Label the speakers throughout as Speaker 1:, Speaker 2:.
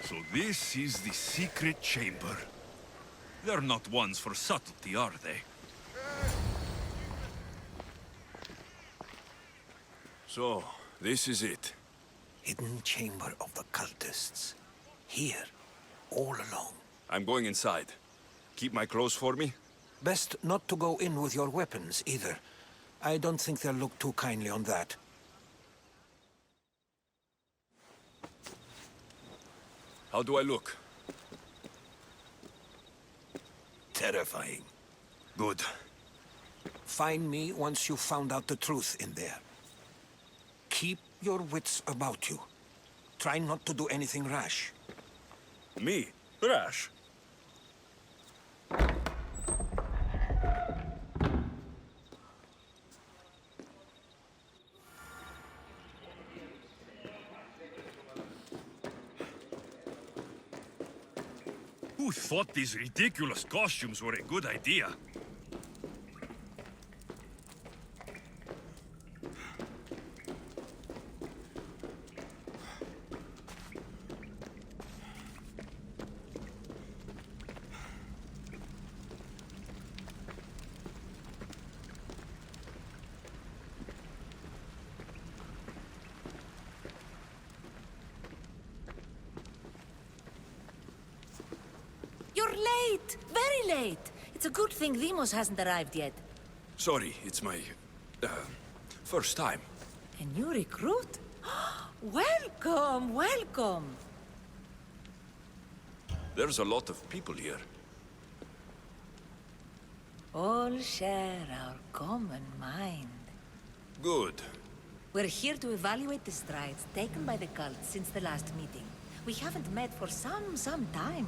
Speaker 1: So this is the secret chamber. They're not ones for subtlety, are they? So, this is it.
Speaker 2: Hidden chamber of the cultists. Here, all along.
Speaker 1: I'm going inside. Keep my clothes for me?
Speaker 2: Best not to go in with your weapons, either. I don't think they'll look too kindly on that.
Speaker 1: How do I look?
Speaker 2: Terrifying.
Speaker 1: Good.
Speaker 2: Find me once you've found out the truth in there. Keep your wits about you. Try not to do anything rash.
Speaker 1: Me? Rash? Who thought these ridiculous costumes were a good idea?
Speaker 3: You're late! Very late! It's a good thing Demos hasn't arrived yet.
Speaker 1: Sorry, it's my... first time.
Speaker 3: A new recruit? Welcome, welcome!
Speaker 1: There's a lot of people here.
Speaker 3: All share our common mind.
Speaker 1: Good.
Speaker 3: We're here to evaluate the strides taken by the cult since the last meeting. We haven't met for some time.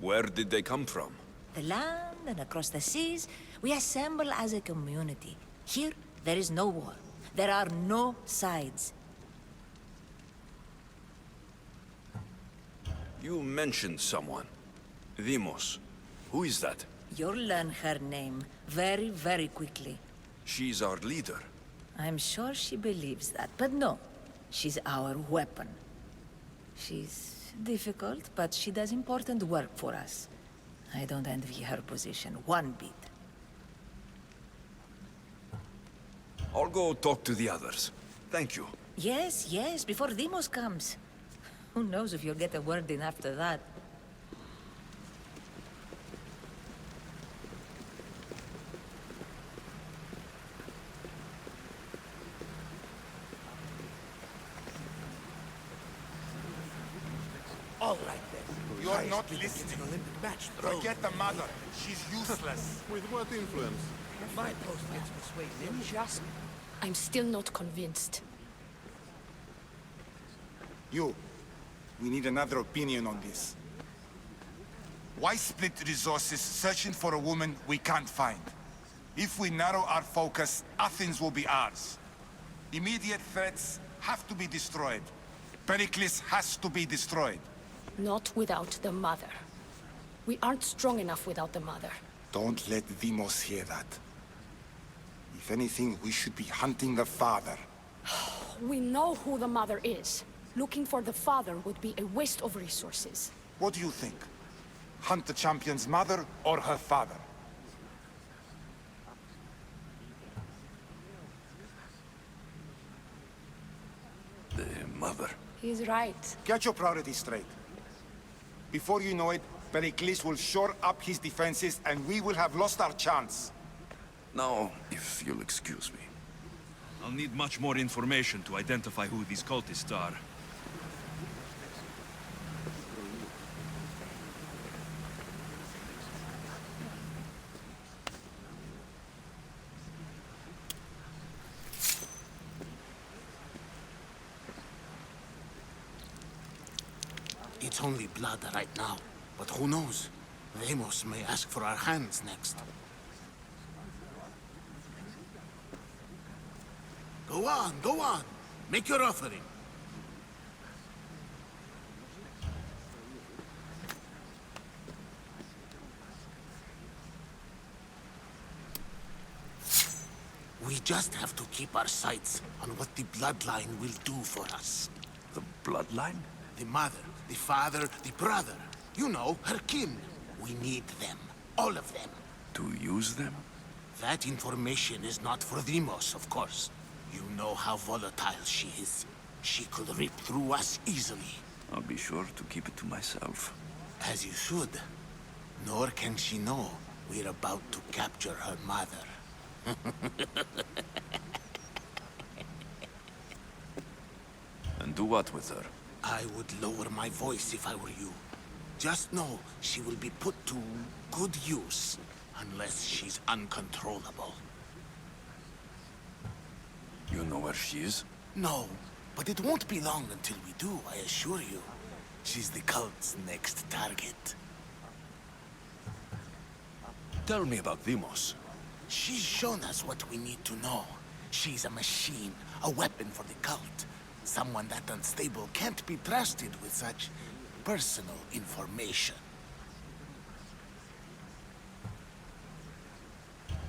Speaker 1: Where did they come from?
Speaker 3: The land and across the seas, we assemble as a community. Here, there is no war. There are no sides.
Speaker 1: You mentioned someone. Demos. Who is that?
Speaker 3: You'll learn her name very, very quickly.
Speaker 1: She's our leader.
Speaker 3: I'm sure she believes that, but no. She's our weapon. She's difficult, but she does important work for us. I don't envy her position one bit.
Speaker 1: I'll go talk to the others. Thank you.
Speaker 3: Yes, yes, before Demos comes. Who knows if you'll get a word in after that.
Speaker 4: All right then.
Speaker 5: You're not listening.
Speaker 4: Olympic match.
Speaker 5: Forget the mother. She's useless.
Speaker 6: With what influence?
Speaker 4: My post gets persuaded him. Just
Speaker 7: I'm still not convinced.
Speaker 5: You. We need another opinion on this. Why split resources searching for a woman we can't find? If we narrow our focus, Athens will be ours. Immediate threats have to be destroyed. Pericles has to be destroyed.
Speaker 7: Not without the mother. We aren't strong enough without the mother.
Speaker 5: Don't let Demos hear that. If anything, we should be hunting the father.
Speaker 7: We know who the mother is. Looking for the father would be a waste of resources.
Speaker 5: What do you think? Hunt the champion's mother or her father?
Speaker 1: The mother.
Speaker 7: He's right.
Speaker 5: Get your priorities straight. Before you know it, Pericles will shore up his defenses and we will have lost our chance.
Speaker 1: Now, if you'll excuse me. I'll need much more information to identify who these cultists are.
Speaker 4: It's only blood right now. But who knows? Demos may ask for our hands next. Go on, go on. Make your offering. We just have to keep our sights on what the bloodline will do for us.
Speaker 1: The bloodline?
Speaker 4: The mother, the father, the brother. You know, her kin. We need them. All of them.
Speaker 1: To use them?
Speaker 4: That information is not for Deimos, of course. You know how volatile she is. She could rip through us easily.
Speaker 1: I'll be sure to keep it to myself.
Speaker 4: As you should. Nor can she know we're about to capture her mother.
Speaker 1: And do what with her?
Speaker 4: I would lower my voice if I were you. Just know she will be put to good use, unless she's uncontrollable.
Speaker 1: You know where she is?
Speaker 4: No, but it won't be long until we do, I assure you. She's the cult's next target.
Speaker 1: Tell me about Deimos.
Speaker 4: She's shown us what we need to know. She's a machine, a weapon for the cult. Someone that unstable can't be trusted with such personal information.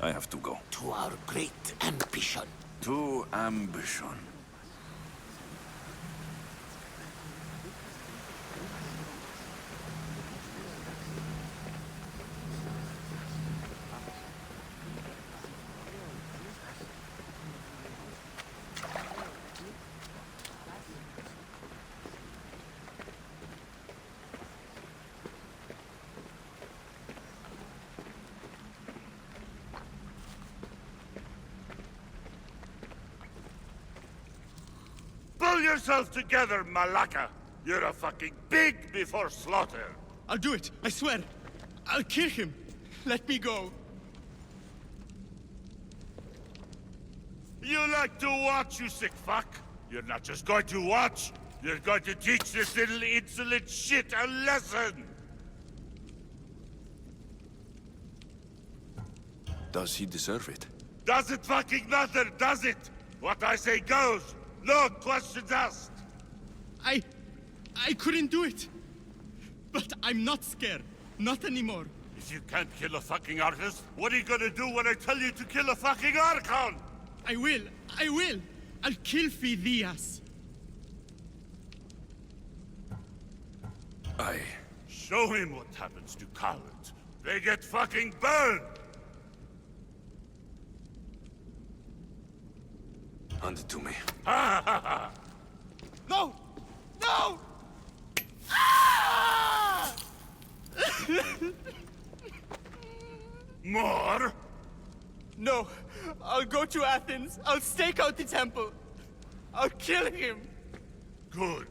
Speaker 1: I have to go.
Speaker 4: To our great ambition.
Speaker 1: To ambition.
Speaker 6: Pull yourself together, Malaka! You're a fucking pig before slaughter!
Speaker 8: I'll do it, I swear. I'll kill him. Let me go.
Speaker 6: You like to watch, you sick fuck? You're not just going to watch, you're going to teach this little insolent shit a lesson!
Speaker 1: Does he deserve it?
Speaker 6: Does it fucking matter, does it? What I say goes! No questions asked!
Speaker 8: I couldn't do it. But I'm not scared. Not anymore.
Speaker 6: If you can't kill a fucking artist, what are you gonna do when I tell you to kill a fucking Archon?
Speaker 8: I will. I'll kill Phidias.
Speaker 6: Show him what happens to cowards. They get fucking burned!
Speaker 1: Hand it to me.
Speaker 8: No! No!
Speaker 6: More?
Speaker 8: No. I'll go to Athens. I'll stake out the temple. I'll kill him.
Speaker 6: Good.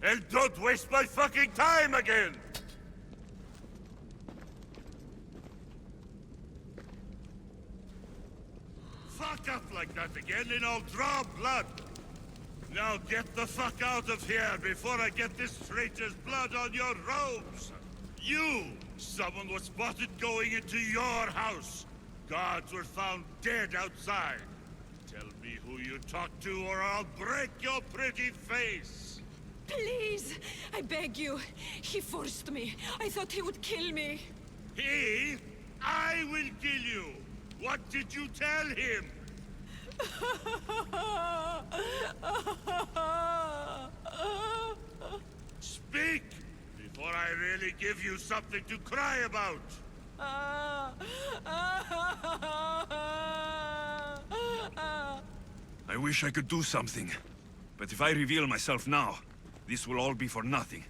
Speaker 6: And don't waste my fucking time again! Fuck up like that again and I'll draw blood! Now get the fuck out of here before I get this traitor's blood on your robes! You! Someone was spotted going into your house! Guards were found dead outside! Tell me who you talked to or I'll break your pretty face!
Speaker 7: Please, I beg you. He forced me. I thought he would kill me.
Speaker 6: He? I will kill you! What did you tell him? Speak! Before I really give you something to cry about!
Speaker 1: I wish I could do something. But if I reveal myself now, this will all be for nothing.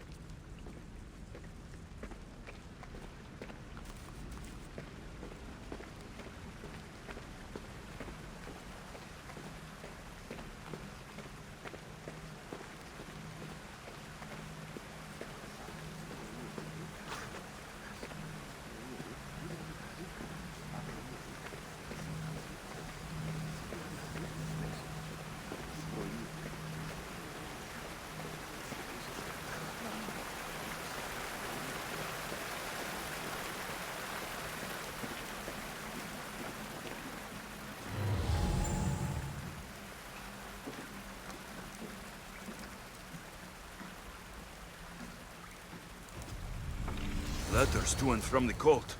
Speaker 1: Letters to and from the cult.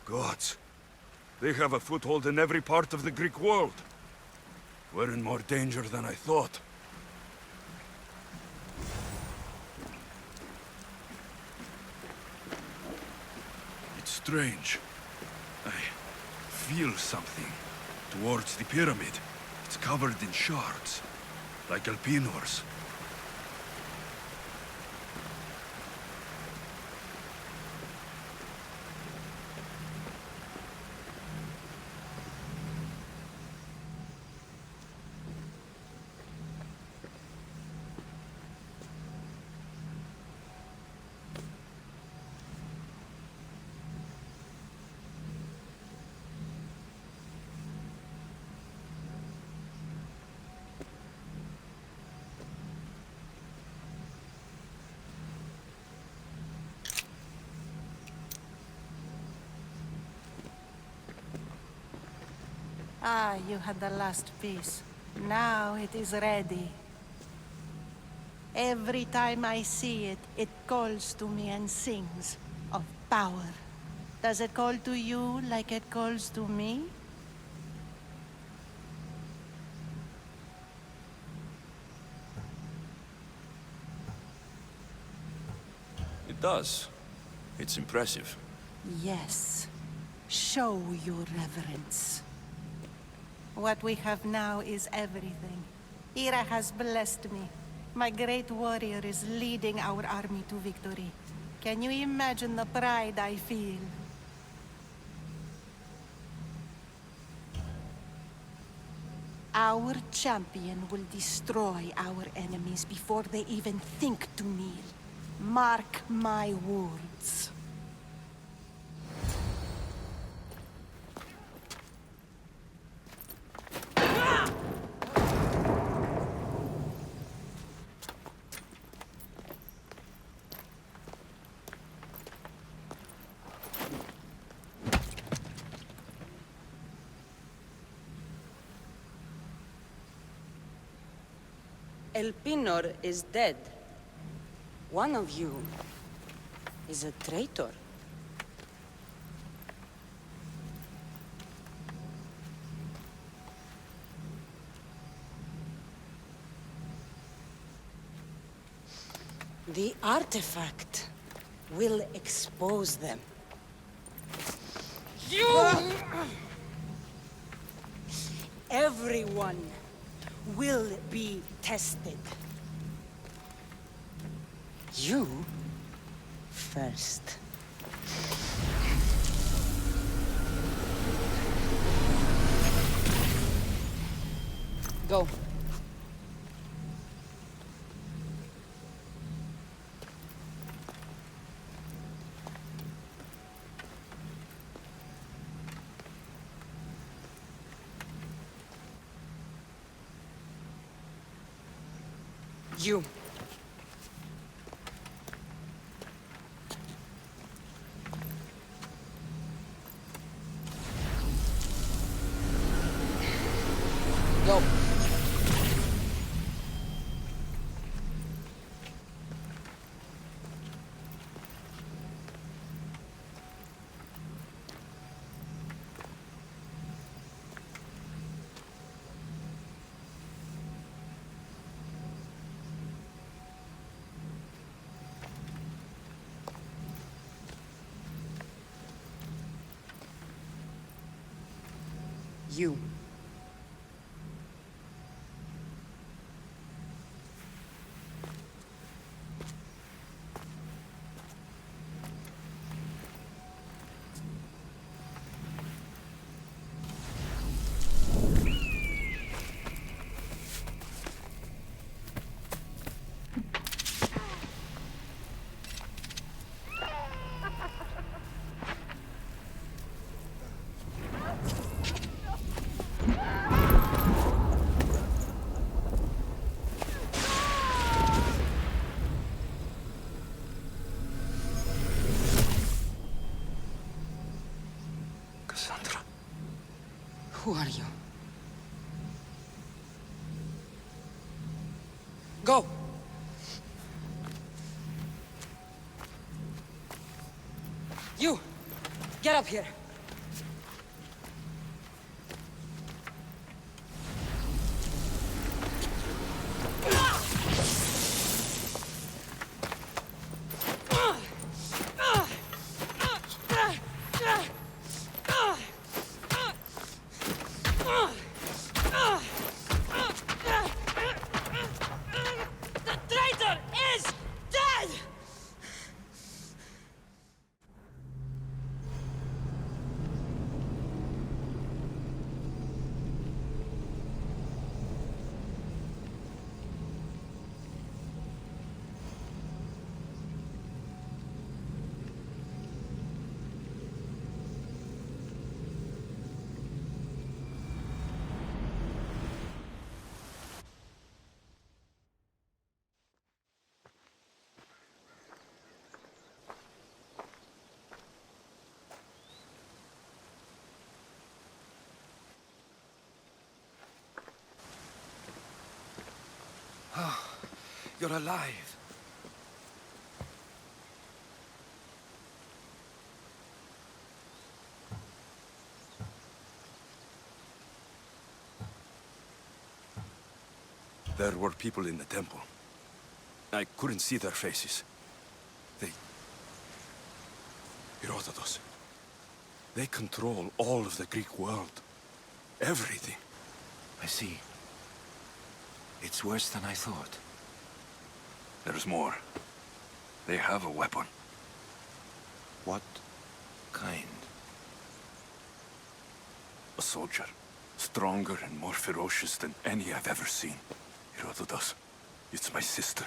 Speaker 1: Gods. They have a foothold in every part of the Greek world. We're in more danger than I thought. It's strange. I feel something towards the pyramid. It's covered in shards, like Alpinors.
Speaker 9: Ah, you had the last piece. Now it is ready. Every time I see it, it calls to me and sings of power. Does it call to you like it calls to me?
Speaker 1: It does. It's impressive.
Speaker 9: Yes. Show your reverence. What we have now is everything. Ira has blessed me. My great warrior is leading our army to victory. Can you imagine the pride I feel? Our champion will destroy our enemies before they even think to kneel. Mark my words.
Speaker 10: Elpinor is dead. One of you is a traitor. The artifact will expose them. You! Everyone will be tested. You first. Go. You. Go. You. Who are you? Go! You! Get up here!
Speaker 2: You're alive.
Speaker 1: There were people in the temple. I couldn't see their faces. Herodotus. They control all of the Greek world. Everything.
Speaker 2: I see. It's worse than I thought.
Speaker 1: There's more. They have a weapon.
Speaker 2: What kind?
Speaker 1: A soldier. Stronger and more ferocious than any I've ever seen. Herodotus. It's my sister.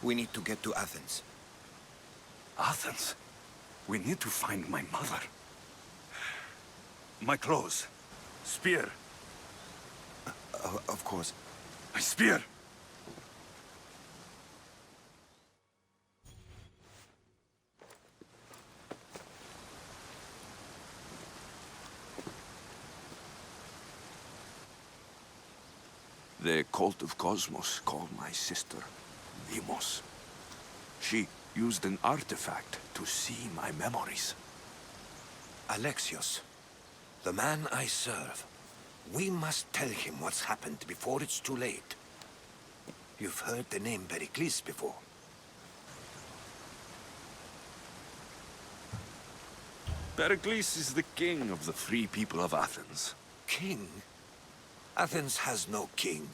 Speaker 2: We need to get to Athens.
Speaker 1: Athens? We need to find my mother. My clothes. Spear.
Speaker 2: Of course.
Speaker 1: My spear! The Cult of Kosmos called my sister Demos. She used an artifact to see my memories.
Speaker 2: Alexios, the man I serve. We must tell him what's happened before it's too late. You've heard the name Pericles before.
Speaker 1: Pericles is the king of the free people of Athens.
Speaker 2: King? Athens has no king.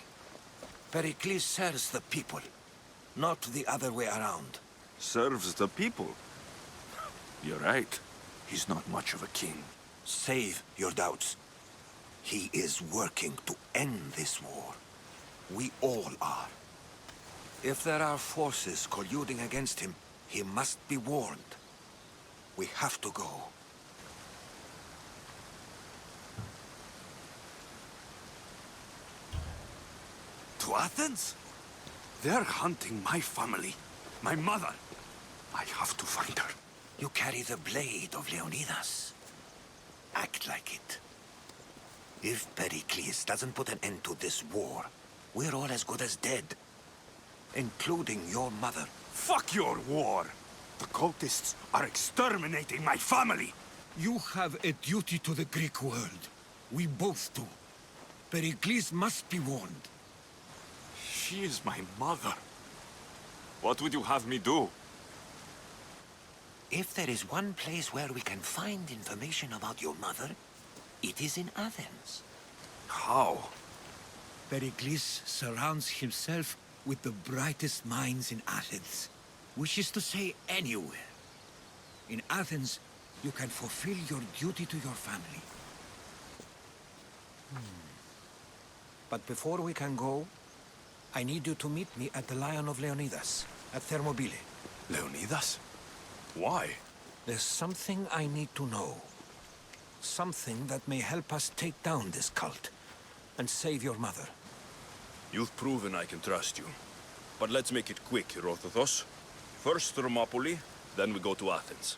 Speaker 2: Pericles serves the people, not the other way around.
Speaker 1: Serves the people? You're right. He's not much of a king.
Speaker 2: Save your doubts. He is working to end this war. We all are. If there are forces colluding against him, he must be warned. We have to go.
Speaker 1: To Athens? They're hunting my family. My mother. I have to find her.
Speaker 2: You carry the blade of Leonidas. Act like it. If Pericles doesn't put an end to this war, we're all as good as dead. Including your mother.
Speaker 1: Fuck your war! The cultists are exterminating my family!
Speaker 2: You have a duty to the Greek world. We both do. Pericles must be warned.
Speaker 1: She is my mother. What would you have me do?
Speaker 2: If there is one place where we can find information about your mother, it is in Athens.
Speaker 1: How?
Speaker 2: Pericles surrounds himself with the brightest minds in Athens. Which is to say, anywhere. In Athens, you can fulfill your duty to your family. But before we can go, I need you to meet me at the Lion of Leonidas, at Thermopylae.
Speaker 1: Leonidas? Why?
Speaker 2: There's something I need to know. Something that may help us take down this cult and save your mother.
Speaker 1: You've proven I can trust you. But let's make it quick, Herodotus. First Thermopylae, then we go to Athens.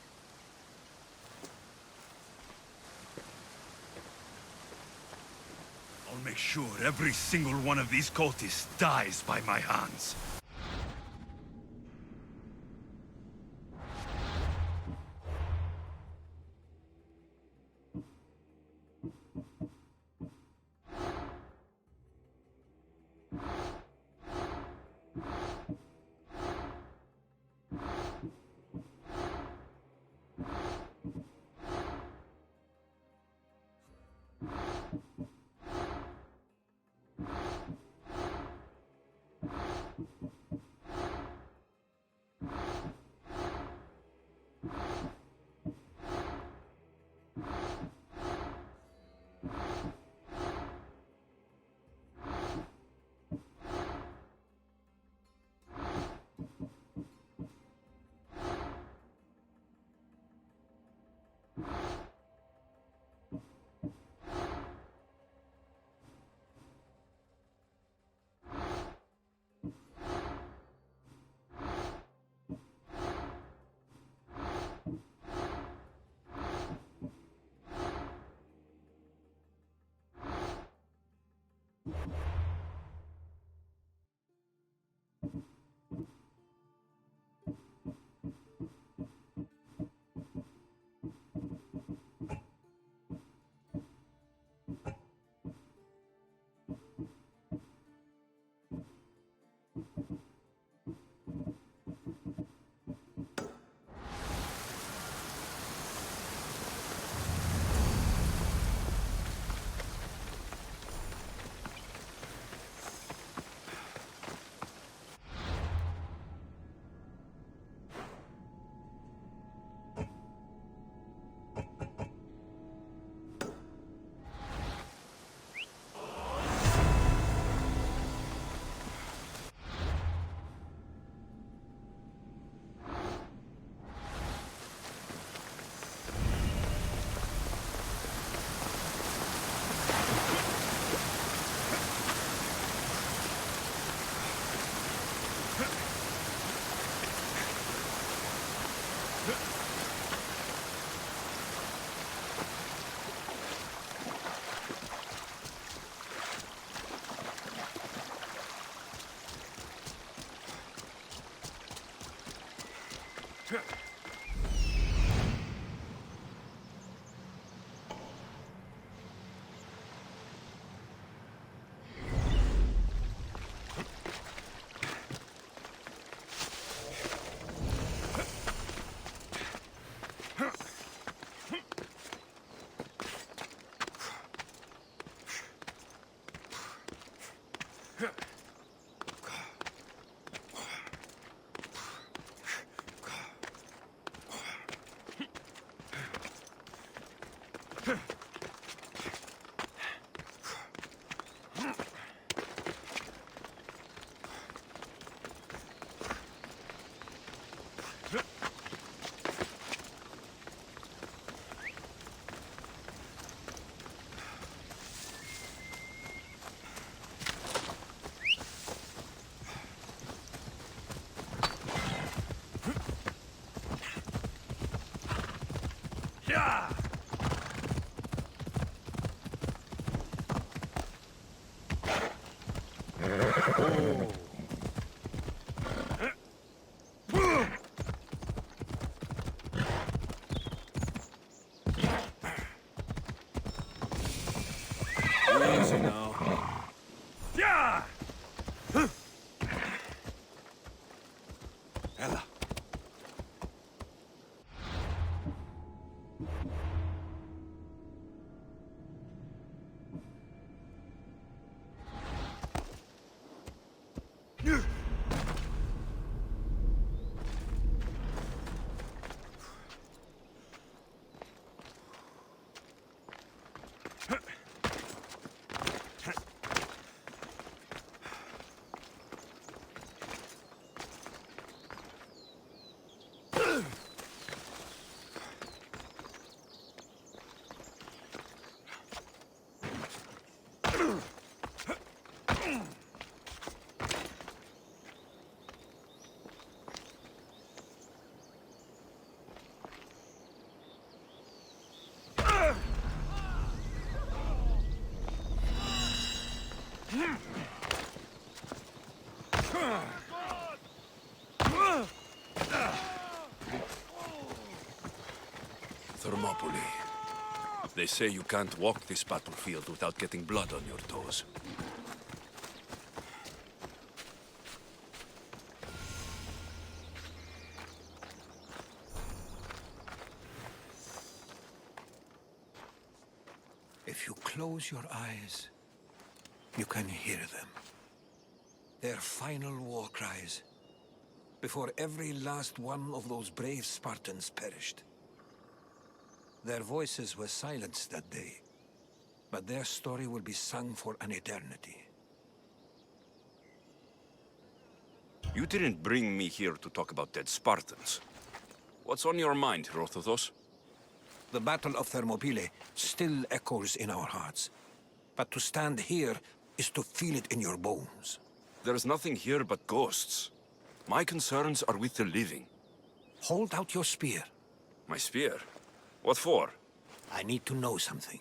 Speaker 6: I'll make sure every single one of these cultists dies by my hands.
Speaker 1: Easy now.
Speaker 2: Ella.
Speaker 1: Thermopylae. They say you can't walk this battlefield without getting blood on your toes.
Speaker 2: If you close your eyes, you can hear them. Their final war cries, before every last one of those brave Spartans perished. Their voices were silenced that day, but their story will be sung for an eternity.
Speaker 1: You didn't bring me here to talk about dead Spartans. What's on your mind, Herodotus?
Speaker 2: The Battle of Thermopylae still echoes in our hearts, but to stand here is to feel it in your bones.
Speaker 1: There's nothing here but ghosts. My concerns are with the living.
Speaker 2: Hold out your spear.
Speaker 1: My spear? What for?
Speaker 2: I need to know something.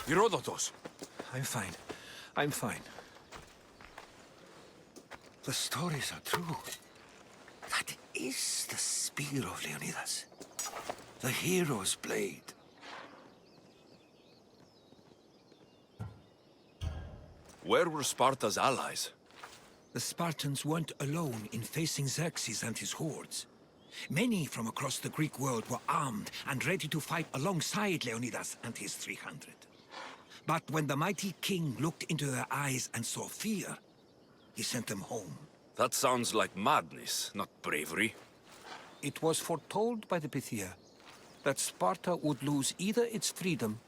Speaker 1: Herodotus!
Speaker 2: I'm fine. I'm fine. The stories are true. That is the spear of Leonidas. The hero's blade.
Speaker 1: Where were Sparta's allies?
Speaker 2: The Spartans weren't alone in facing Xerxes and his hordes. Many from across the Greek world were armed and ready to fight alongside Leonidas and his 300. But when the mighty king looked into their eyes and saw fear, he sent them home.
Speaker 1: That sounds like madness, not bravery.
Speaker 2: It was foretold by the Pythia that Sparta would lose either its freedom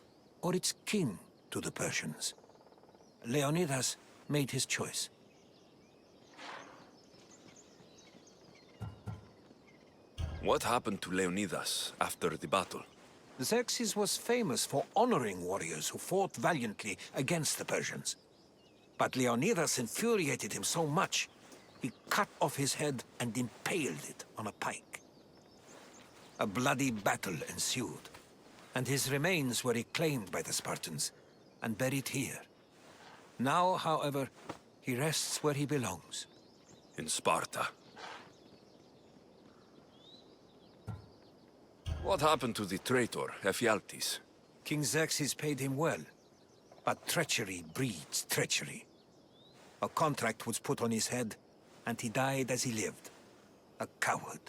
Speaker 2: or its king to the Persians. Leonidas made his choice.
Speaker 1: What happened to Leonidas after the battle?
Speaker 2: Xerxes was famous for honoring warriors who fought valiantly against the Persians. But Leonidas infuriated him so much, he cut off his head and impaled it on a pike. A bloody battle ensued, and his remains were reclaimed by the Spartans and buried here. Now, however, he rests where he belongs.
Speaker 1: In Sparta. What happened to the traitor, Ephialtes?
Speaker 2: King Xerxes paid him well, but treachery breeds treachery. A contract was put on his head, and he died as he lived. A coward.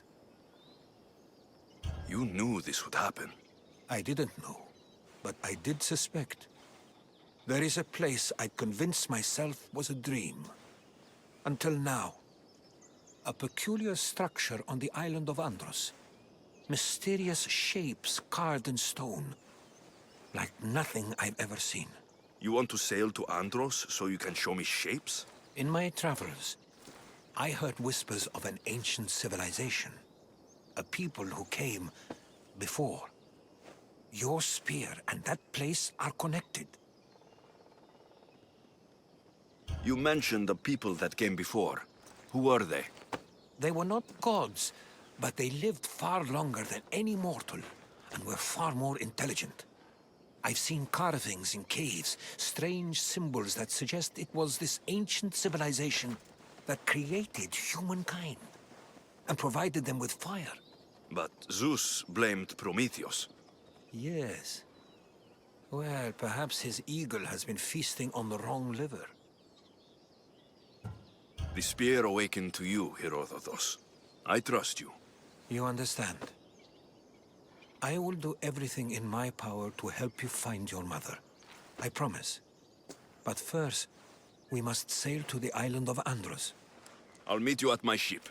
Speaker 1: You knew this would happen.
Speaker 2: I didn't know, but I did suspect. There is a place I'd convinced myself was a dream. Until now. A peculiar structure on the island of Andros. Mysterious shapes carved in stone. Like nothing I've ever seen.
Speaker 1: You want to sail to Andros so you can show me shapes?
Speaker 2: In my travels, I heard whispers of an ancient civilization. A people who came before. Your spear and that place are connected.
Speaker 1: You mentioned the people that came before. Who were they?
Speaker 2: They were not gods, but they lived far longer than any mortal, and were far more intelligent. I've seen carvings in caves, strange symbols that suggest it was this ancient civilization that created humankind, and provided them with fire.
Speaker 1: But Zeus blamed Prometheus.
Speaker 2: Yes. Well, perhaps his eagle has been feasting on the wrong liver.
Speaker 1: The spear awakened to you, Herodotus. I trust you.
Speaker 2: You understand. I will do everything in my power to help you find your mother. I promise. But first, we must sail to the island of Andros.
Speaker 1: I'll meet you at my ship.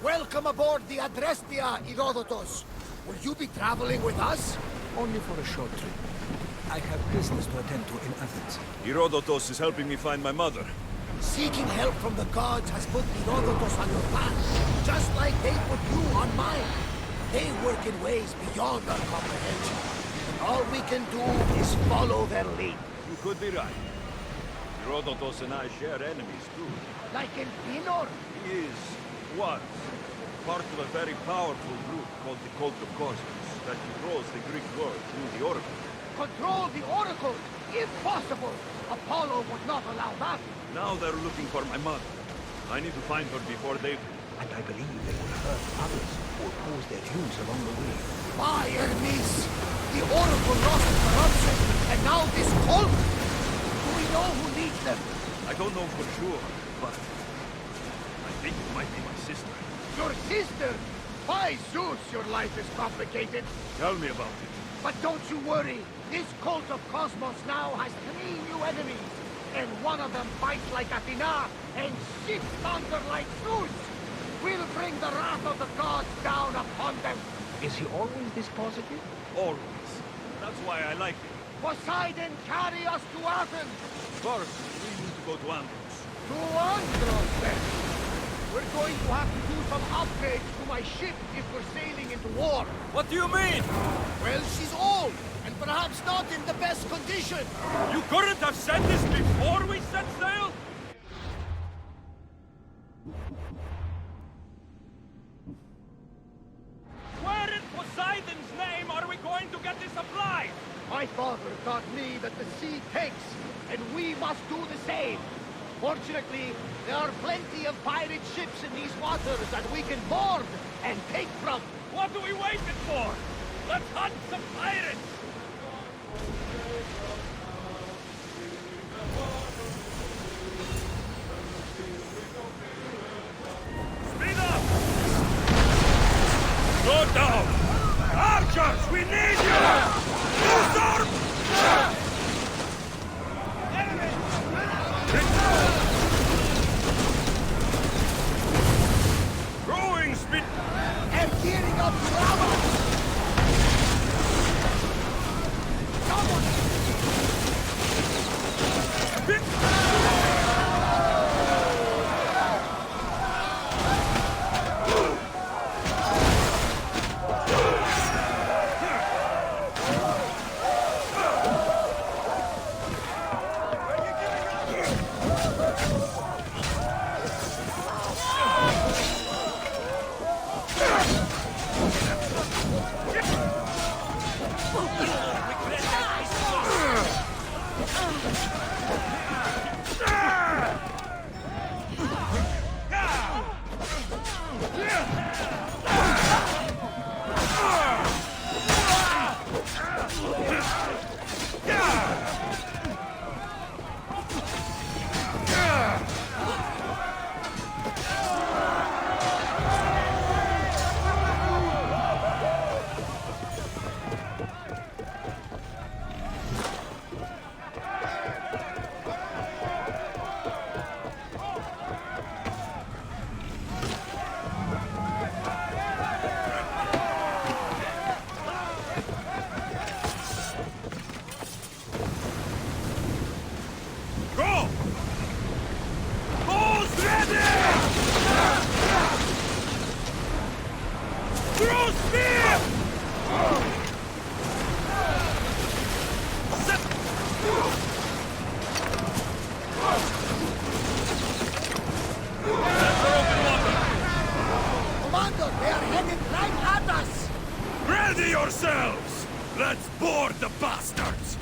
Speaker 4: Welcome aboard the Adrestia, Herodotus. Will you be traveling with us?
Speaker 2: Only for a short trip. I have business to attend to in Athens.
Speaker 6: Herodotus is helping me find my mother.
Speaker 4: Seeking help from the gods has put Herodotus on your path, just like they put you on mine. They work in ways beyond our comprehension, and all we can do is follow their lead.
Speaker 6: You could be right. Herodotus and I share enemies too.
Speaker 4: Like in Pinor?
Speaker 6: He was part of a very powerful group called the Cult of Kosmos that controls the Greek world through the Oracle.
Speaker 4: Control the Oracle? Impossible! Apollo would not allow that.
Speaker 6: Now they're looking for my mother. I need to find her before they do.
Speaker 2: And I believe they will hurt others who oppose their views along the way.
Speaker 4: My enemies! The Oracle lost corruption, and now this cult? Do we know who leads them?
Speaker 6: I don't know for sure, but I think it might be my sister.
Speaker 4: Your sister? By Zeus, your life is complicated.
Speaker 6: Tell me about it.
Speaker 4: But don't you worry. This Cult of Kosmos now has 3 new enemies. And one of them fights like Athena and shits thunder like Zeus. We'll bring the wrath of the gods down upon them.
Speaker 2: Is he always this positive?
Speaker 6: Always. That's why I like it.
Speaker 4: Poseidon, carry us to Athens.
Speaker 6: First, we need to go to Andros.
Speaker 4: To Andros, then. We're going to have to do some upgrades to my ship if we're sailing into war.
Speaker 1: What do you mean?
Speaker 4: Well, she's old, and perhaps perhaps not in the best condition.
Speaker 1: You couldn't have said this before we set sail? Where in Poseidon's name are we going to get the supplies?
Speaker 4: My father taught me that the sea takes, and we must do the same. Fortunately, there are plenty of pirate ships in these waters that we can board and take from.
Speaker 1: What are we waiting for? Let's hunt some pirates! Speed up! Slow down! Archers, we need you! Use arm! Growing speed!
Speaker 4: And gearing up to lava!
Speaker 1: Ready yourselves! Let's board the bastards!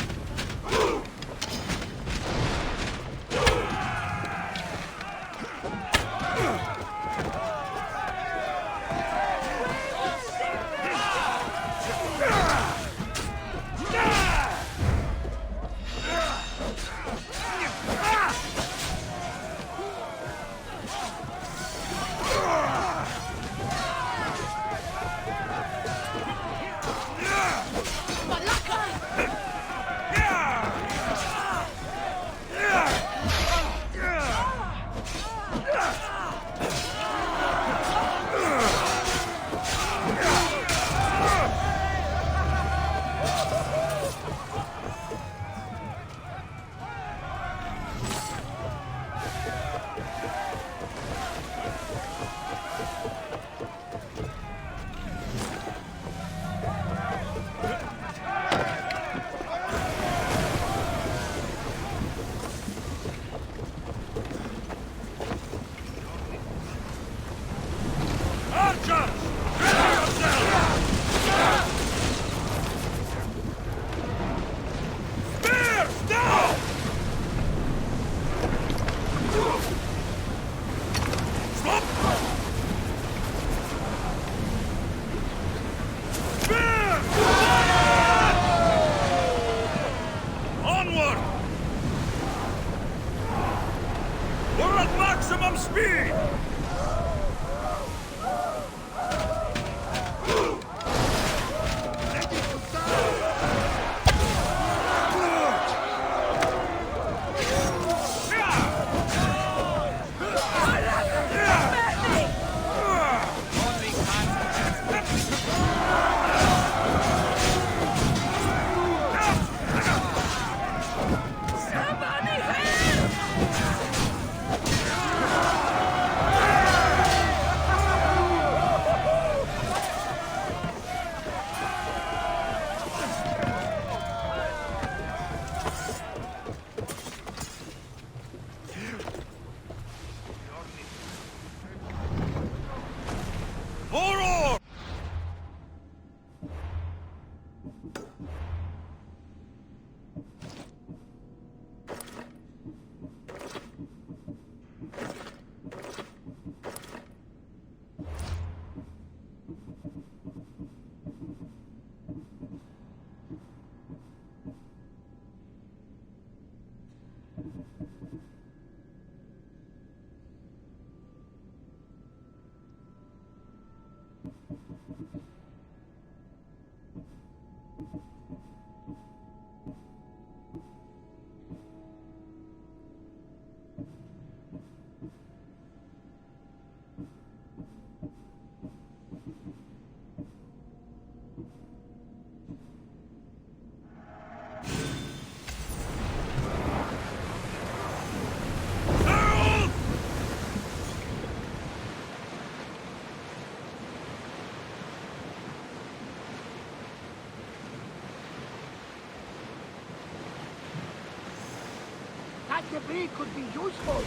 Speaker 4: That debris could be useful.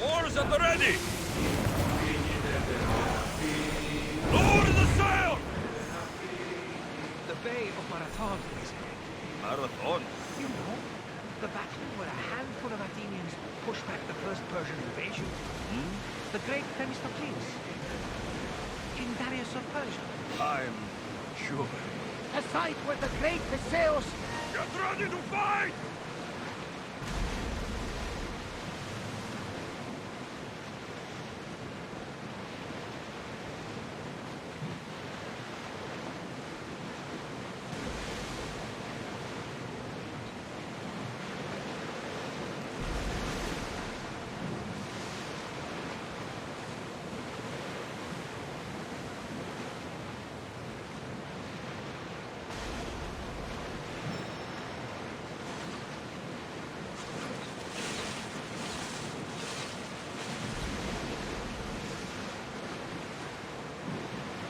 Speaker 6: Oars at the ready! Lower the sail!
Speaker 11: The Bay of Marathon is ahead.
Speaker 6: Marathon?
Speaker 11: You know, the battle where a handful of Athenians pushed back the first Persian invasion. The great Themistocles. King Darius of Persia.
Speaker 6: I'm sure.
Speaker 4: A sight where the great Theseus...
Speaker 6: Get ready to fight!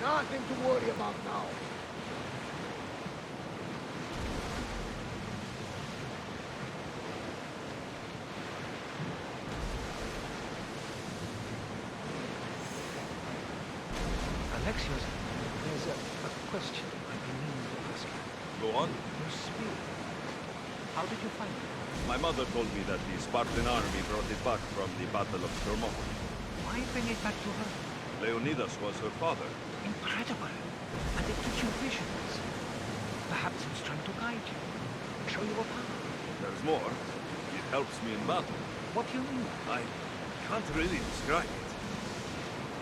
Speaker 4: Nothing to worry about now.
Speaker 11: Alexios, there's a question I've been meaning to ask you.
Speaker 6: Go on.
Speaker 11: Your spear. How did you find it?
Speaker 6: My mother told me that the Spartan army brought it back from the Battle of Thermopylae.
Speaker 11: Why bring it back to her?
Speaker 6: Leonidas was her father.
Speaker 11: Incredible. And it gives you visions. Perhaps it's trying to guide you. Show you a path.
Speaker 6: There's more. It helps me in battle.
Speaker 11: What do you mean?
Speaker 6: I can't really describe it.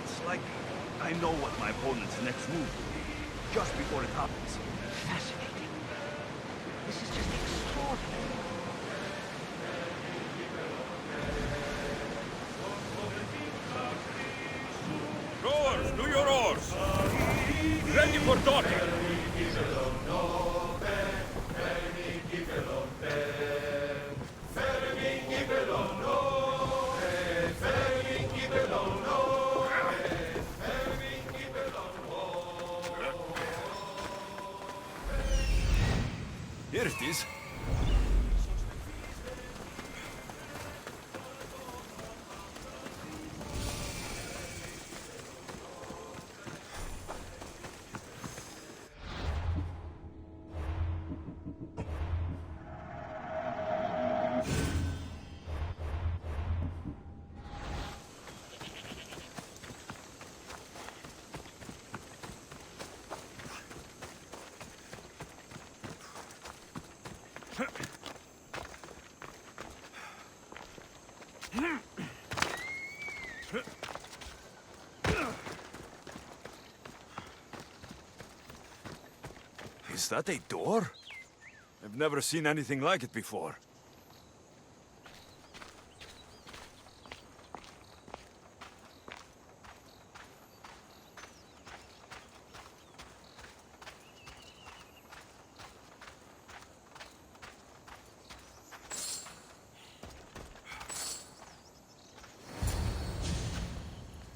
Speaker 6: It's like I know what my opponent's next move will be, just before it happens.
Speaker 11: Fascinating. This is just extraordinary.
Speaker 6: Rowers, do your oars! Ready for docking!
Speaker 1: Here it is. Is that a door? I've never seen anything like it before.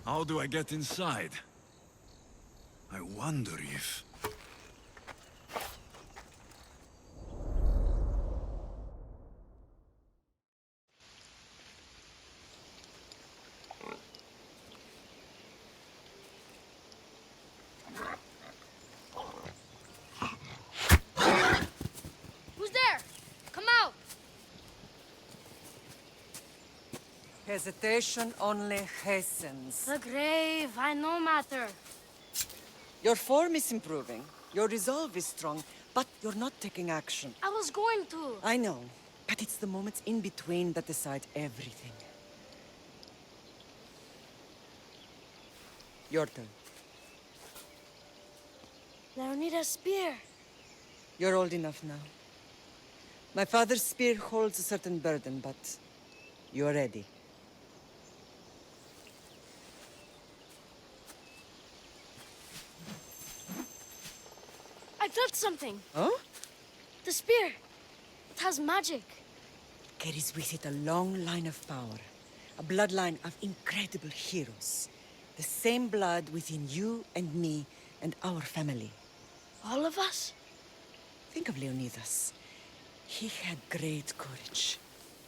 Speaker 1: How do I get inside? I wonder if...
Speaker 12: Who's there? Come out!
Speaker 10: Hesitation only hastens.
Speaker 12: The grave, I no matter.
Speaker 10: Your form is improving. Your resolve is strong, but you're not taking action.
Speaker 12: I was going to.
Speaker 10: I know, but it's the moments in between that decide everything. Your turn.
Speaker 12: Leonidas' spear.
Speaker 10: You're old enough now. My father's spear holds a certain burden, but you're ready.
Speaker 12: I felt something.
Speaker 10: Oh?
Speaker 12: The spear. It has magic.
Speaker 10: Carries with it a long line of power. A bloodline of incredible heroes. The same blood within you and me and our family.
Speaker 12: All of us?
Speaker 10: Think of Leonidas. He had great courage.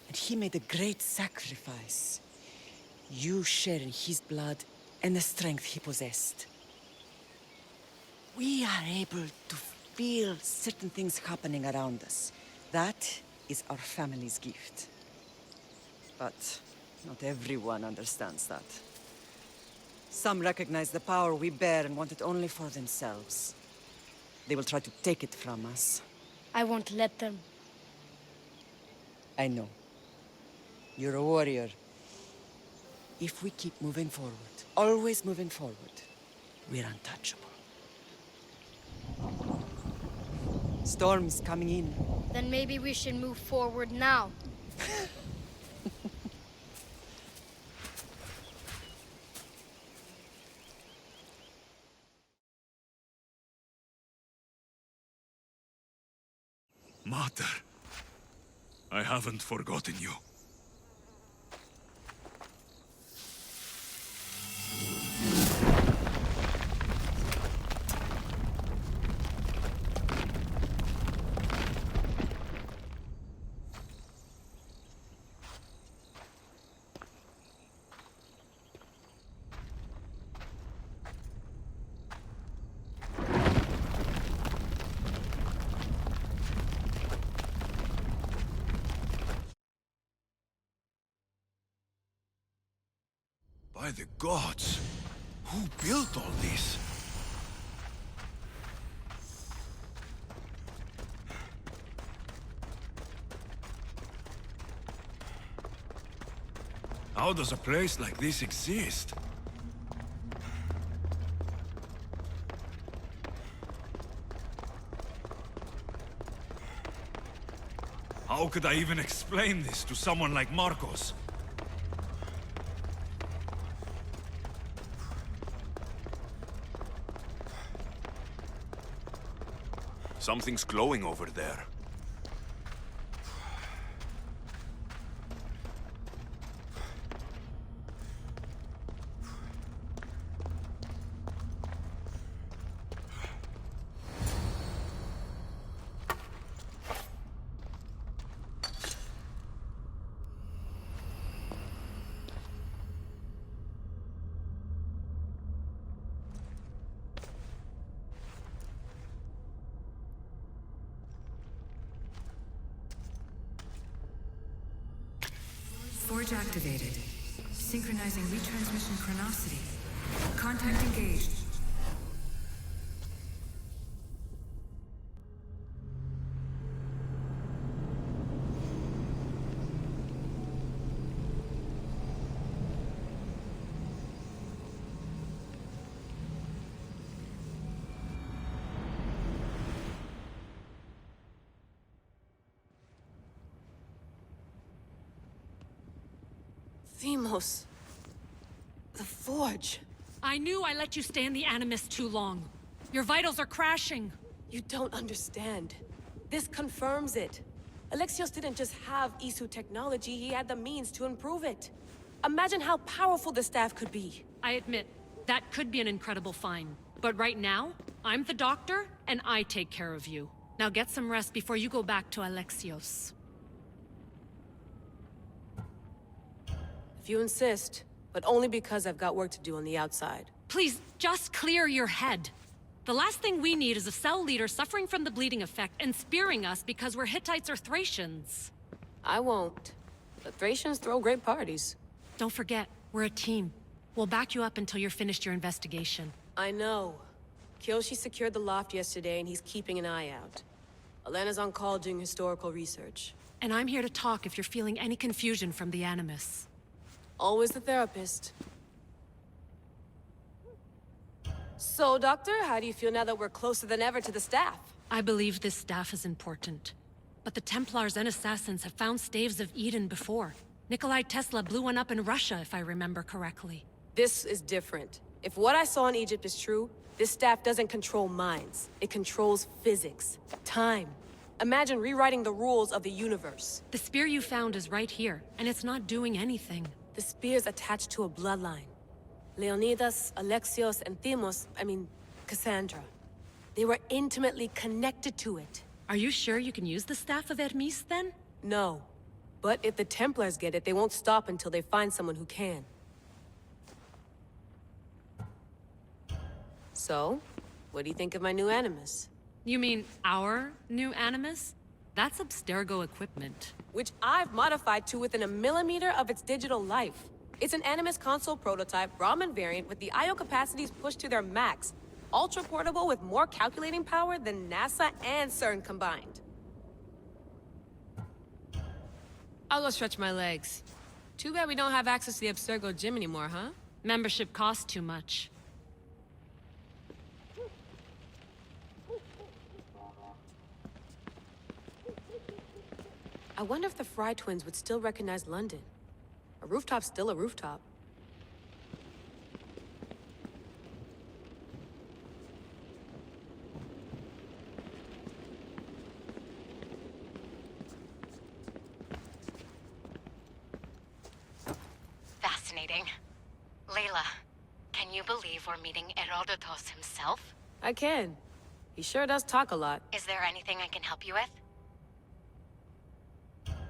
Speaker 10: And he made a great sacrifice. You share in his blood and the strength he possessed. We are able to feel certain things happening around us. That is our family's gift. But not everyone understands that. Some recognize the power we bear and want it only for themselves. They will try to take it from us.
Speaker 12: I won't let them.
Speaker 10: I know. You're a warrior. If we keep moving forward, always moving forward, we're untouchable. Storm's coming in.
Speaker 12: Then maybe we should move forward now.
Speaker 1: Mater, I haven't forgotten you. By the gods, who built all this? How does a place like this exist? How could I even explain this to someone like Marcos? Something's glowing over there.
Speaker 13: Forge activated. Synchronizing retransmission chronicity. Contact engaged.
Speaker 14: Deimos. The Forge.
Speaker 15: I knew I let you stay in the Animus too long. Your vitals are crashing.
Speaker 14: You don't understand. This confirms it. Alexios didn't just have Isu technology, he had the means to improve it. Imagine how powerful the staff could be.
Speaker 15: I admit, that could be an incredible find. But right now, I'm the doctor, and I take care of you. Now get some rest before you go back to Alexios.
Speaker 14: If you insist, but only because I've got work to do on the outside.
Speaker 15: Please, just clear your head. The last thing we need is a cell leader suffering from the bleeding effect and spearing us because we're Hittites or Thracians.
Speaker 14: I won't. The Thracians throw great parties.
Speaker 15: Don't forget, we're a team. We'll back you up until you're finished your investigation.
Speaker 14: I know. Kyoshi secured the loft yesterday and he's keeping an eye out. Elena's on call doing historical research.
Speaker 15: And I'm here to talk if you're feeling any confusion from the Animus.
Speaker 14: Always the therapist. So, Doctor, how do you feel now that we're closer than ever to the staff?
Speaker 15: I believe this staff is important. But the Templars and Assassins have found staves of Eden before. Nikolai Tesla blew one up in Russia, if I remember correctly.
Speaker 14: This is different. If what I saw in Egypt is true, this staff doesn't control minds. It controls physics, time. Imagine rewriting the rules of the universe.
Speaker 15: The spear you found is right here, and it's not doing anything.
Speaker 14: The spear's attached to a bloodline. Leonidas, Alexios, and Cassandra. They were intimately connected to it.
Speaker 15: Are you sure you can use the Staff of Hermes, then?
Speaker 14: No. But if the Templars get it, they won't stop until they find someone who can. So, what do you think of my new Animus?
Speaker 15: You mean our new Animus? That's Abstergo equipment.
Speaker 14: Which I've modified to within a millimeter of its digital life. It's an Animus console prototype, Raman variant, with the I/O capacities pushed to their max. Ultra-portable with more calculating power than NASA and CERN combined. I'll go stretch my legs. Too bad we don't have access to the Abstergo gym anymore, huh?
Speaker 15: Membership costs too much.
Speaker 14: I wonder if the Fry twins would still recognize London. A rooftop's still a rooftop.
Speaker 16: Fascinating. Layla, can you believe we're meeting Herodotus himself?
Speaker 14: I can. He sure does talk a lot.
Speaker 16: Is there anything I can help you with?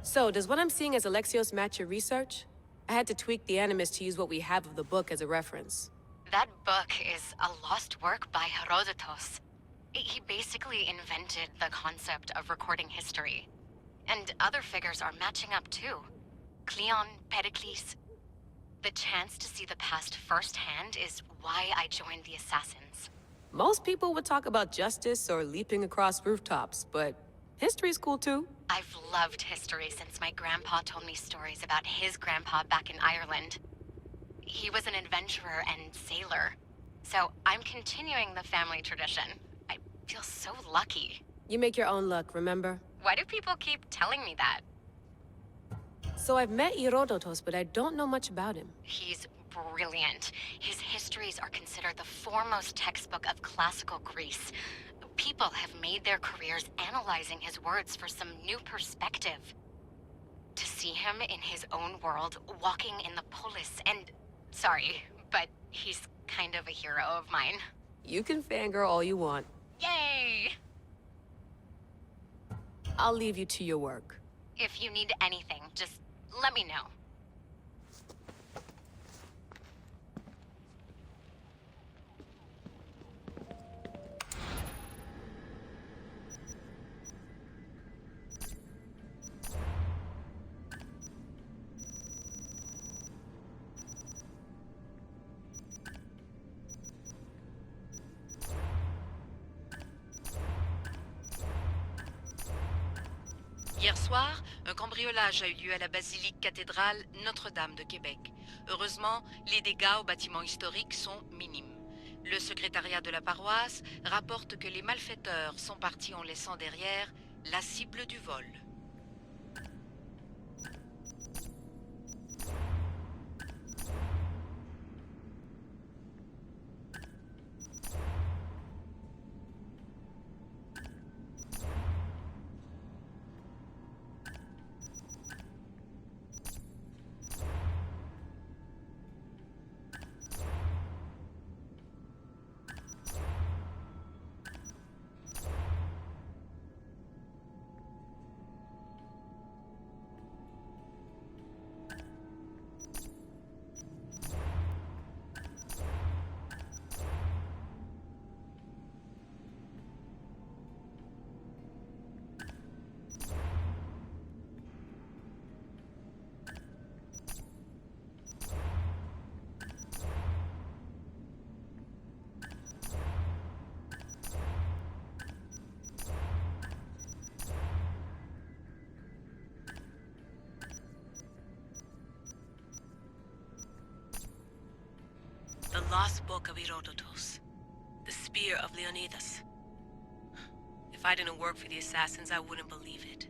Speaker 14: So, does what I'm seeing as Alexios match your research? I had to tweak the Animus to use what we have of the book as a reference.
Speaker 16: That book is a lost work by Herodotus. He basically invented the concept of recording history. And other figures are matching up too. Cleon, Pericles. The chance to see the past firsthand is why I joined the Assassins.
Speaker 14: Most people would talk about justice or leaping across rooftops, but history's cool too.
Speaker 16: I've loved history since my grandpa told me stories about his grandpa back in Ireland. He was an adventurer and sailor. So I'm continuing the family tradition. I feel so lucky.
Speaker 14: You make your own luck, remember?
Speaker 16: Why do people keep telling me that?
Speaker 14: So I've met Herodotus, but I don't know much about him.
Speaker 16: He's brilliant. His histories are considered the foremost textbook of classical Greece. People have made their careers analyzing his words for some new perspective. To see him in his own world, walking in the polis, and... Sorry, but he's kind of a hero of mine.
Speaker 14: You can fangirl all you want.
Speaker 16: Yay!
Speaker 14: I'll leave you to your work.
Speaker 16: If you need anything, just let me know.
Speaker 17: Hier soir, un cambriolage a eu lieu à la basilique cathédrale Notre-Dame de Québec. Heureusement, les dégâts au bâtiment historique sont minimes. Le secrétariat de la paroisse rapporte que les malfaiteurs sont partis en laissant derrière la cible du vol.
Speaker 14: The lost book of Herodotus. The spear of Leonidas. If I didn't work for the Assassins, I wouldn't believe it.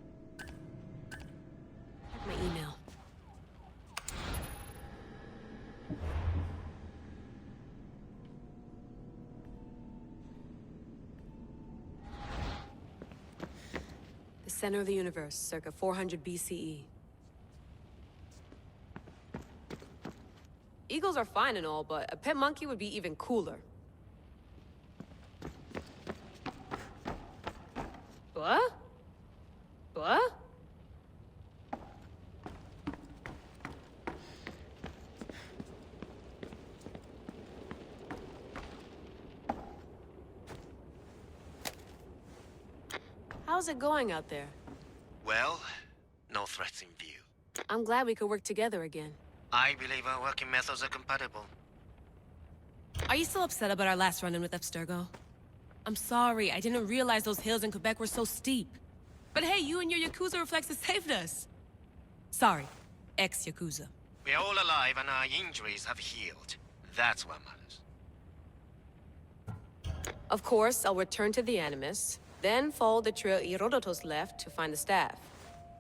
Speaker 14: Check my email. The center of the universe, circa 400 BCE. Eagles are fine and all, but a pet monkey would be even cooler. What? What? how's it going out there?
Speaker 18: Well, no threats in view.
Speaker 14: I'm glad we could work together again.
Speaker 18: I believe our working methods are compatible.
Speaker 14: Are you still upset about our last run-in with Abstergo? I'm sorry, I didn't realize those hills in Quebec were so steep. But hey, you and your Yakuza reflexes saved us. Sorry, ex-Yakuza.
Speaker 18: We're all alive and our injuries have healed. That's what matters.
Speaker 14: Of course, I'll return to the Animus, then follow the trail Herodotus left to find the staff.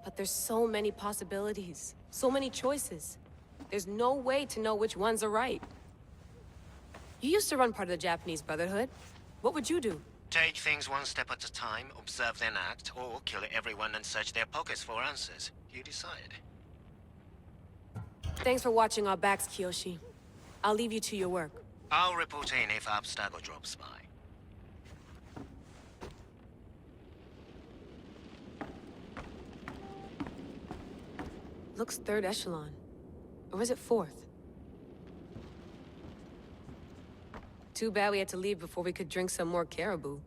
Speaker 14: But there's so many possibilities, so many choices. There's no way to know which ones are right. You used to run part of the Japanese Brotherhood. What would you do?
Speaker 18: Take things one step at a time, observe then act, or kill everyone and search their pockets for answers. You decide.
Speaker 14: Thanks for watching our backs, Kiyoshi. I'll leave you to your work.
Speaker 18: I'll report in if Abstergo drops by.
Speaker 14: Looks third echelon. Or is it fourth? Too bad we had to leave before we could drink some more caribou.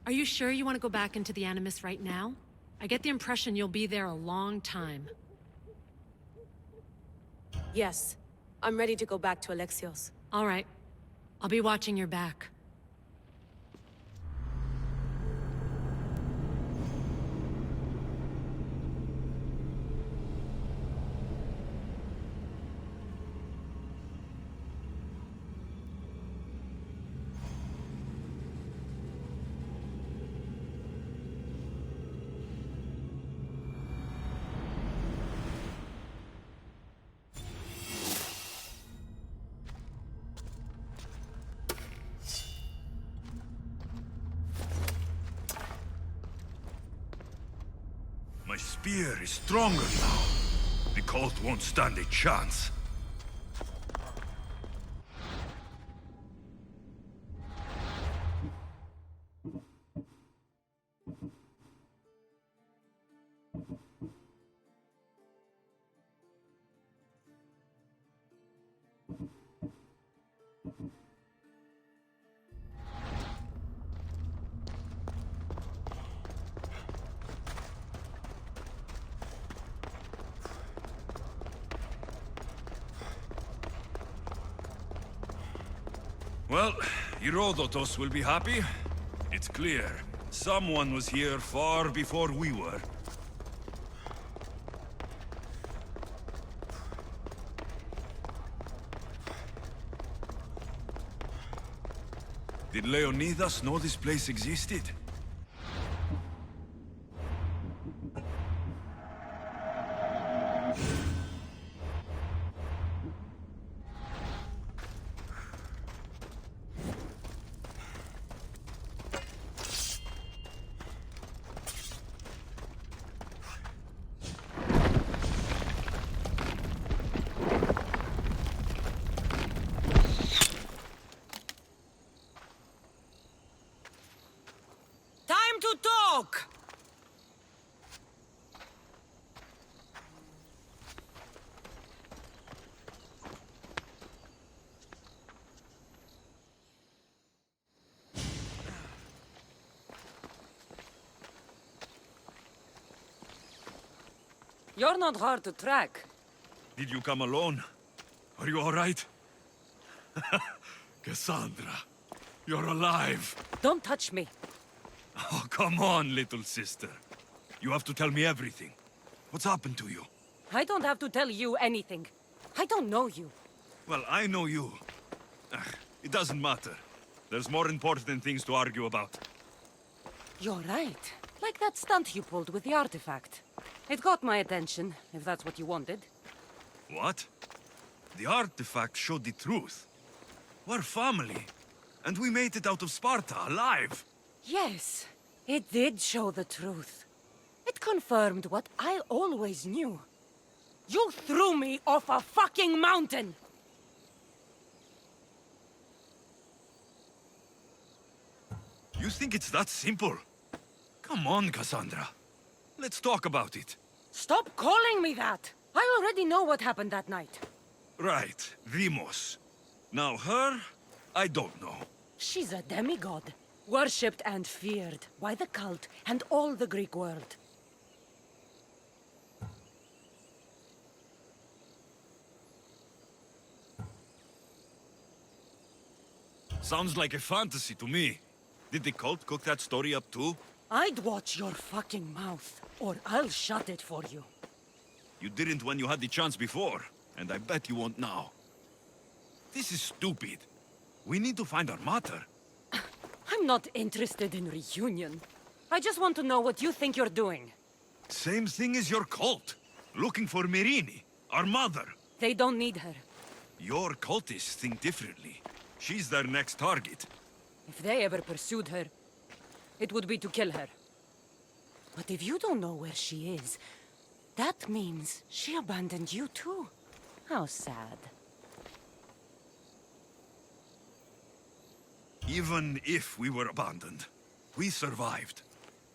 Speaker 15: Are you sure you want to go back into the Animus right now? I get the impression you'll be there a long time.
Speaker 14: Yes. I'm ready to go back to Alexios.
Speaker 15: All right. I'll be watching your back.
Speaker 1: My spear is stronger now. The cult won't stand a chance. Well, Herodotus will be happy. It's clear. Someone was here far before we were. Did Leonidas know this place existed?
Speaker 10: You're not hard to track.
Speaker 1: Did you come alone? Are you all right? Cassandra, you're alive.
Speaker 10: Don't touch me.
Speaker 1: Oh, come on, little sister. You have to tell me everything. What's happened to you?
Speaker 10: I don't have to tell you anything. I don't know you.
Speaker 1: Well, I know you. It doesn't matter. There's more important things to argue about.
Speaker 10: You're right. Like that stunt you pulled with the artifact. It got my attention, if that's what you wanted.
Speaker 1: What? The artifact showed the truth. We're family. And we made it out of Sparta, alive.
Speaker 10: Yes, it did show the truth. It confirmed what I always knew. You threw me off a fucking mountain!
Speaker 1: You think it's that simple? Come on, Cassandra. Let's talk about it.
Speaker 10: Stop calling me that! I already know what happened that night.
Speaker 1: Right, Demos. Now her, I don't know.
Speaker 19: She's a demigod, worshipped and feared by the cult and all the Greek world.
Speaker 1: Sounds like a fantasy to me. Did the cult cook that story up too?
Speaker 19: I'd watch your fucking mouth, or I'll shut it for you.
Speaker 1: You didn't when you had the chance before, and I bet you won't now. This is stupid. We need to find our mater.
Speaker 19: I'm not interested in reunion. I just want to know what you think you're doing.
Speaker 1: Same thing as your cult. Looking for Myrrine, our mother.
Speaker 19: They don't need her.
Speaker 1: Your cultists think differently. She's their next target.
Speaker 19: If they ever pursued her, it would be to kill her. But if you don't know where she is, that means she abandoned you too. How sad.
Speaker 1: Even if we were abandoned, we survived.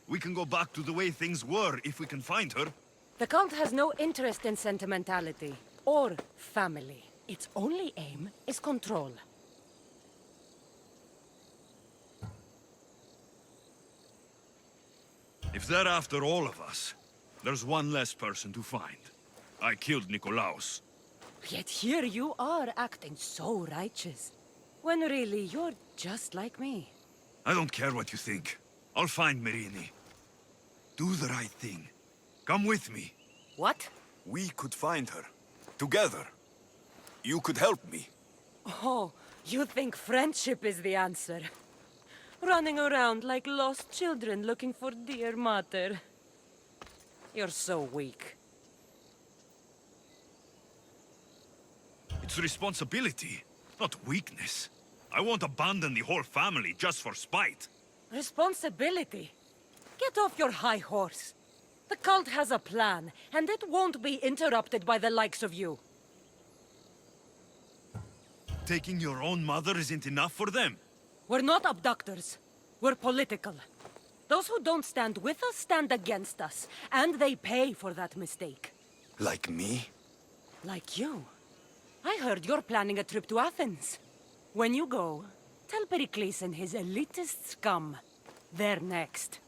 Speaker 1: We can go back to the way things were if we can find her.
Speaker 19: The cult has no interest in sentimentality or family. Its only aim is control.
Speaker 1: If they're after all of us, there's one less person to find. I killed Nikolaos.
Speaker 19: Yet here you are acting so righteous, when really you're just like me.
Speaker 1: I don't care what you think. I'll find Myrrine. Do the right thing. Come with me.
Speaker 19: What?
Speaker 2: We could find her. Together. You could help me.
Speaker 19: Oh, you think friendship is the answer? Running around like lost children looking for dear mater. You're so weak.
Speaker 1: It's responsibility, not weakness. I won't abandon the whole family just for spite.
Speaker 19: Responsibility? Get off your high horse. The cult has a plan, and it won't be interrupted by the likes of you.
Speaker 1: Taking your own mother isn't enough for them.
Speaker 19: We're not abductors. We're political. Those who don't stand with us stand against us, and they pay for that mistake.
Speaker 2: Like me?
Speaker 19: Like you. I heard you're planning a trip to Athens. When you go, tell Pericles and his elitist scum they're next.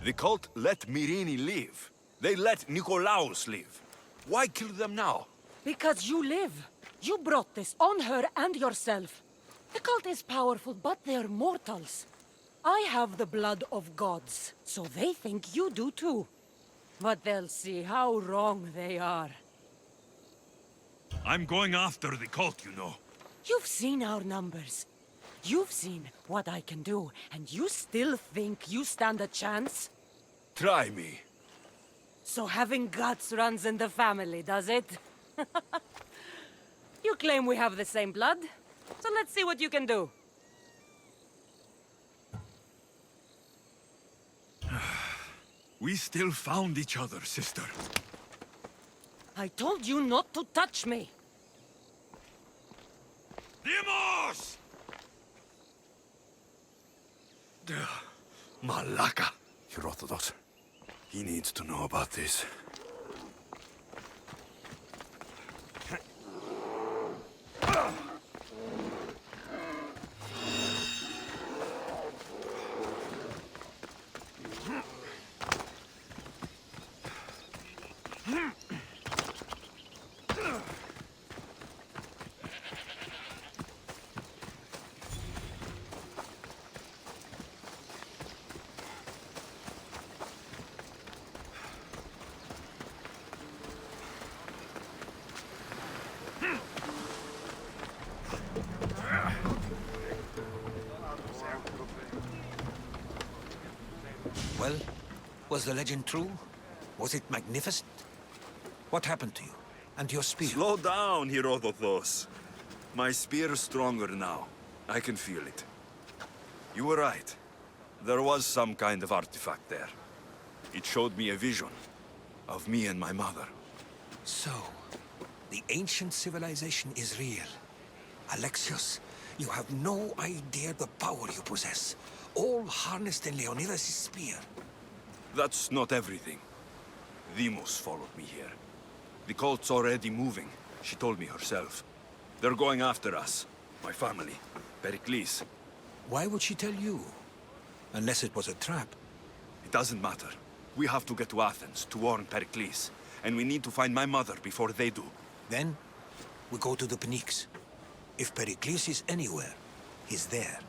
Speaker 2: The cult let Myrrine live. They let Nikolaos live. Why kill them now?
Speaker 19: Because you live. You brought this on her and yourself. The cult is powerful, but they're mortals. I have the blood of gods, so they think you do too. But they'll see how wrong they are.
Speaker 1: I'm going after the cult, you know.
Speaker 19: You've seen our numbers. You've seen what I can do, and you still think you stand a chance?
Speaker 2: Try me.
Speaker 19: So having guts runs in the family, does it? You claim we have the same blood, so let's see what you can do.
Speaker 1: We still found each other, sister.
Speaker 19: I told you not to touch me.
Speaker 1: Demos! Malaka.
Speaker 2: Herodotus. He needs to know about this. Well, was the legend true? Was it magnificent? What happened to you? And your spear?
Speaker 1: Slow down, Herodotus. My spear is stronger now. I can feel it. You were right. There was some kind of artifact there. It showed me a vision of me and my mother.
Speaker 2: So, the ancient civilization is real. Alexios, you have no idea the power you possess. All harnessed in Leonidas' spear.
Speaker 1: That's not everything. Demos followed me here. The cult's already moving. She told me herself. They're going after us. My family. Pericles.
Speaker 2: Why would she tell you? Unless it was a trap.
Speaker 1: It doesn't matter. We have to get to Athens to warn Pericles. And we need to find my mother before they do.
Speaker 2: Then, we go to the Pnyx. If Pericles is anywhere, he's there.